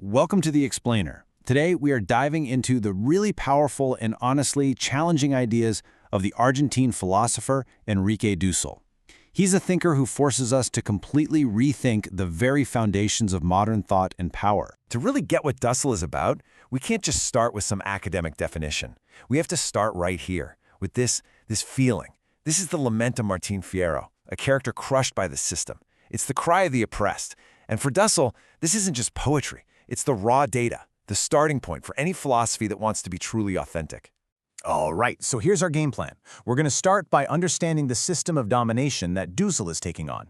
Welcome to The Explainer. Today, we are diving into the really powerful and honestly challenging ideas of the Argentine philosopher Enrique Dussel. He's a thinker who forces us to completely rethink the very foundations of modern thought and power. To really get what Dussel is about, we can't just start with some academic definition. We have to start right here, with this feeling. This is the lament of Martin Fierro, a character crushed by the system. It's the cry of the oppressed. And for Dussel, this isn't just poetry. It's the raw data, the starting point for any philosophy that wants to be truly authentic. All right, so here's our game plan. We're going to start by understanding the system of domination that Dussel is taking on.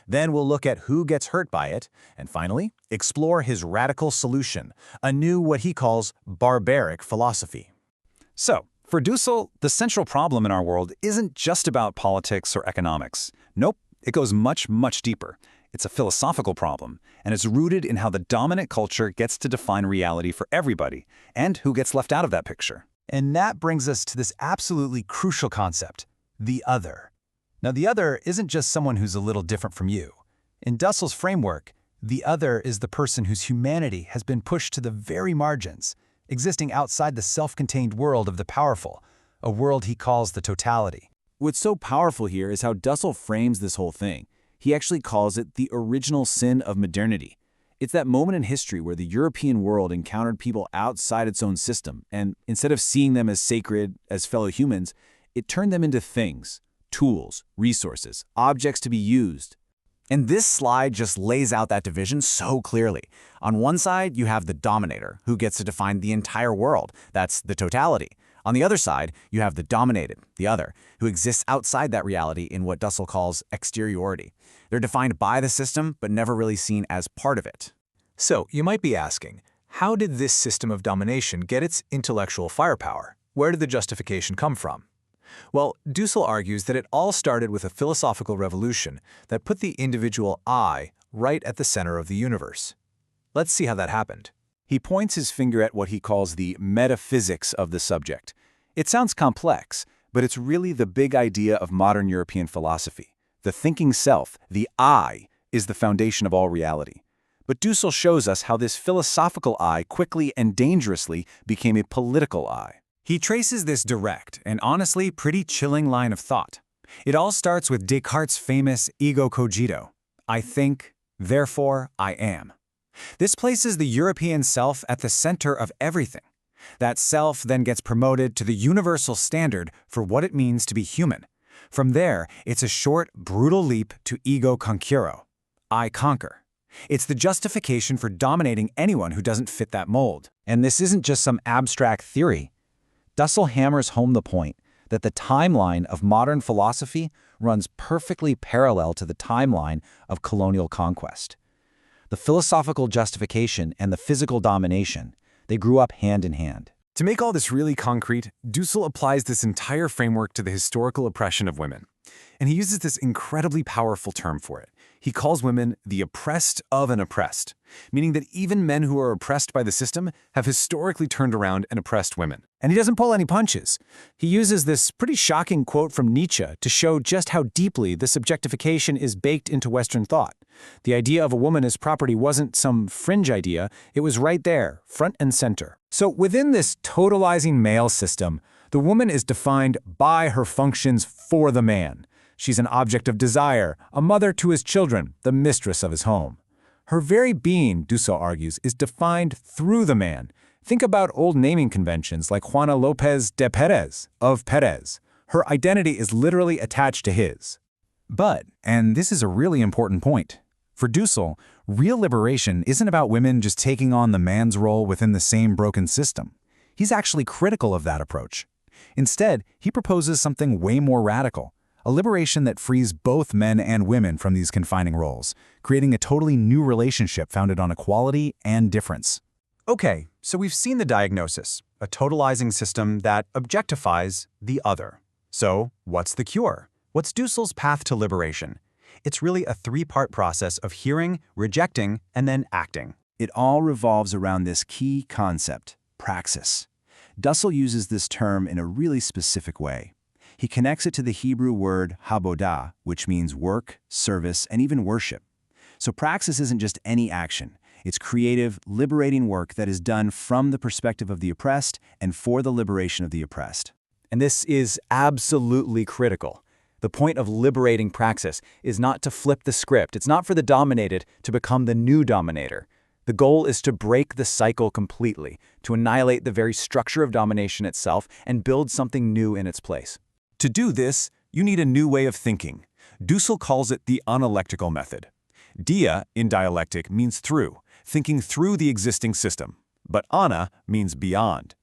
Then we'll look at who gets hurt by it, and finally, explore his radical solution, a new what he calls barbaric philosophy. So, for Dussel, the central problem in our world isn't just about politics or economics. Nope, it goes much, much deeper. It's a philosophical problem, and it's rooted in how the dominant culture gets to define reality for everybody, and who gets left out of that picture. And that brings us to this absolutely crucial concept, the other. Now, the other isn't just someone who's a little different from you. In Dussel's framework, the other is the person whose humanity has been pushed to the very margins, existing outside the self-contained world of the powerful, a world he calls the totality. What's so powerful here is how Dussel frames this whole thing. He actually calls it the original sin of modernity. It's that moment in history where the European world encountered people outside its own system, and instead of seeing them as sacred, as fellow humans, it turned them into things, tools, resources, objects to be used. And this slide just lays out that division so clearly. On one side, you have the dominator, who gets to define the entire world. That's the totality. On the other side, you have the dominated, the other, who exists outside that reality in what Dussel calls exteriority. They're defined by the system, but never really seen as part of it. So, you might be asking, how did this system of domination get its intellectual firepower? Where did the justification come from? Well, Dussel argues that it all started with a philosophical revolution that put the individual I right at the center of the universe. Let's see how that happened. He points his finger at what he calls the metaphysics of the subject. It sounds complex, but it's really the big idea of modern European philosophy. The thinking self, the I, is the foundation of all reality. But Dussel shows us how this philosophical I quickly and dangerously became a political I. He traces this direct and honestly pretty chilling line of thought. It all starts with Descartes' famous ego cogito. I think, therefore I am. This places the European self at the center of everything. That self then gets promoted to the universal standard for what it means to be human. From there, it's a short, brutal leap to ego concuro. I conquer. It's the justification for dominating anyone who doesn't fit that mold. And this isn't just some abstract theory. Dussel hammers home the point that the timeline of modern philosophy runs perfectly parallel to the timeline of colonial conquest. The philosophical justification and the physical domination, they grew up hand in hand. To make all this really concrete, Dussel applies this entire framework to the historical oppression of women. And he uses this incredibly powerful term for it. He calls women the oppressed of an oppressed, meaning that even men who are oppressed by the system have historically turned around and oppressed women. And he doesn't pull any punches. He uses this pretty shocking quote from Nietzsche to show just how deeply this objectification is baked into Western thought. The idea of a woman as property wasn't some fringe idea, it was right there, front and center. So within this totalizing male system, the woman is defined by her functions for the man. She's an object of desire, a mother to his children, the mistress of his home. Her very being, Dussel argues, is defined through the man. Think about old naming conventions like Juana Lopez de Perez, of Perez. Her identity is literally attached to his. But, and this is a really important point, for Dussel, real liberation isn't about women just taking on the man's role within the same broken system. He's actually critical of that approach. Instead, he proposes something way more radical, a liberation that frees both men and women from these confining roles, creating a totally new relationship founded on equality and difference. Okay, so we've seen the diagnosis, a totalizing system that objectifies the other. So, what's the cure? What's Dussel's path to liberation? It's really a three-part process of hearing, rejecting, and then acting. It all revolves around this key concept, praxis. Dussel uses this term in a really specific way. He connects it to the Hebrew word habodah, which means work, service, and even worship. So praxis isn't just any action. It's creative, liberating work that is done from the perspective of the oppressed and for the liberation of the oppressed. And this is absolutely critical. The point of liberating praxis is not to flip the script. It's not for the dominated to become the new dominator. The goal is to break the cycle completely, to annihilate the very structure of domination itself and build something new in its place. To do this, you need a new way of thinking. Dussel calls it the analectical method. Dia, in dialectic, means through, thinking through the existing system. But ana means beyond.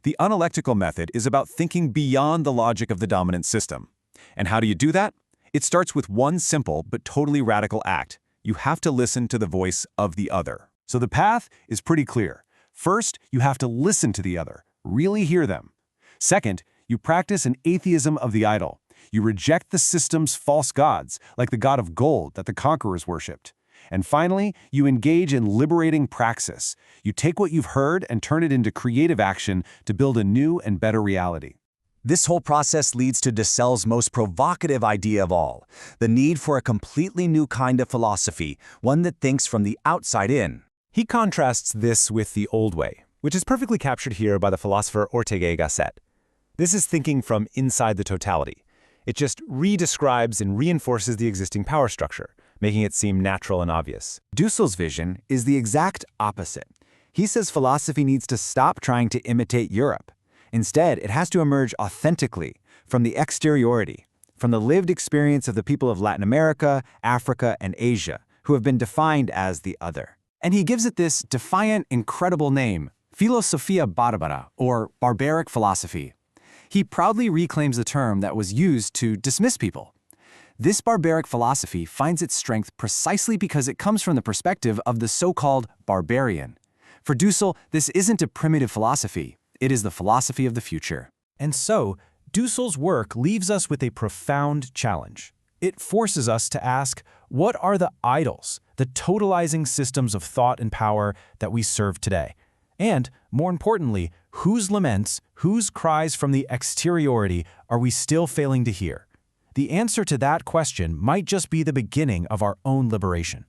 The analectical method is about thinking beyond the logic of the dominant system. And how do you do that? It starts with one simple but totally radical act. You have to listen to the voice of the other. So the path is pretty clear. First, you have to listen to the other, really hear them. Second, you practice an atheism of the idol. You reject the system's false gods, like the god of gold that the conquerors worshipped. And finally, you engage in liberating praxis. You take what you've heard and turn it into creative action to build a new and better reality. This whole process leads to Dussel's most provocative idea of all, the need for a completely new kind of philosophy, one that thinks from the outside in. He contrasts this with the old way, which is perfectly captured here by the philosopher Ortega y Gasset. This is thinking from inside the totality. It just redescribes and reinforces the existing power structure, making it seem natural and obvious. Dussel's vision is the exact opposite. He says philosophy needs to stop trying to imitate Europe. Instead, it has to emerge authentically, from the exteriority, from the lived experience of the people of Latin America, Africa, and Asia, who have been defined as the other. And he gives it this defiant, incredible name, Philosophia Barbara, or barbaric philosophy. He proudly reclaims the term that was used to dismiss people. This barbaric philosophy finds its strength precisely because it comes from the perspective of the so-called barbarian. For Dussel, this isn't a primitive philosophy. It is the philosophy of the future. And so, Dussel's work leaves us with a profound challenge. It forces us to ask, what are the idols, the totalizing systems of thought and power that we serve today? And, more importantly, whose laments, whose cries from the exteriority are we still failing to hear? The answer to that question might just be the beginning of our own liberation.